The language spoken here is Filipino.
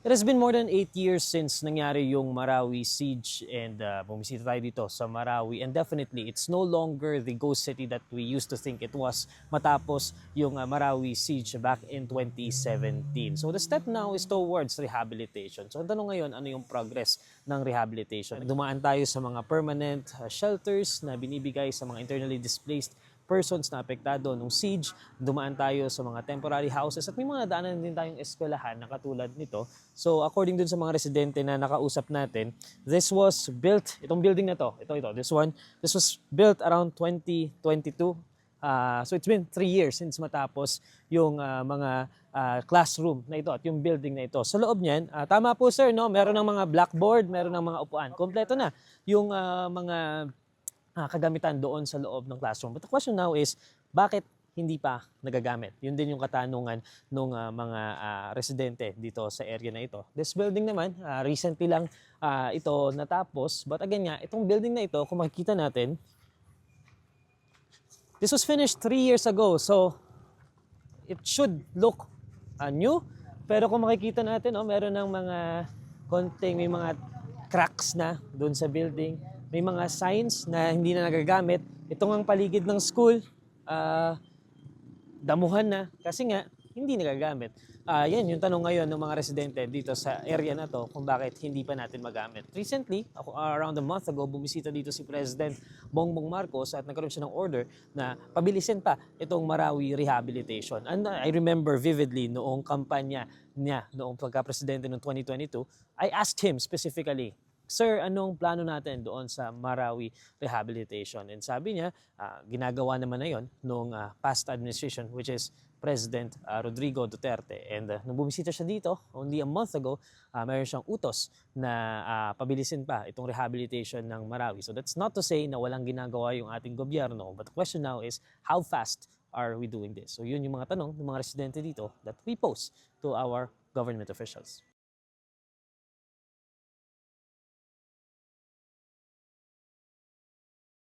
It has been more than 8 years since nangyari yung Marawi siege and bumisita tayo dito sa Marawi, and definitely it's no longer the ghost city that we used to think it was matapos yung Marawi siege back in 2017. So the step now is towards rehabilitation. So ang tanong ngayon, ano yung progress ng rehabilitation? Dumaan tayo sa mga permanent shelters na binibigay sa mga internally displaced persons na apektado nung siege, dumaan tayo sa mga temporary houses at may mga daanan din tayong eskwelahan na katulad nito. So according dun sa mga residente na nakausap natin, this was built, itong building na to, this was built around 2022. So it's been 3 years since matapos yung mga classroom na ito at yung building na ito. Sa loob niyan, tama po sir, no? Meron ng mga blackboard, meron ng mga upuan. Kompleto na yung mga kagamitan doon sa loob ng classroom. But the question now is, bakit hindi pa nagagamit? Yun din yung katanungan ng mga residente dito sa area na ito. This building naman, recently lang ito natapos. But again nga, itong building na ito, kung makikita natin, this was finished 3 years ago. So, it should look new. Pero kung makikita natin, meron ng mga may mga cracks na doon sa building. May mga signs na hindi na nagagamit. Ito ngang paligid ng school, damuhan na kasi nga hindi nagagamit. Yan yung tanong ngayon ng mga residente dito sa area na to kung bakit hindi pa natin magamit. Recently, around a month ago, bumisita dito si President Bongbong Marcos at nagkaroon siya ng order na pabilisin pa itong Marawi rehabilitation. And I remember vividly noong kampanya niya, noong pagka-presidente noong 2022, I asked him specifically, Sir, anong plano natin doon sa Marawi rehabilitation? And sabi niya, ginagawa naman na yon nung past administration, which is President Rodrigo Duterte. And nung bumisita siya dito, only a month ago, mayroon siyang utos na pabilisin pa itong rehabilitation ng Marawi. So that's not to say na walang ginagawa yung ating gobyerno, but the question now is, how fast are we doing this? So yun yung mga tanong ng mga residente dito that we pose to our government officials.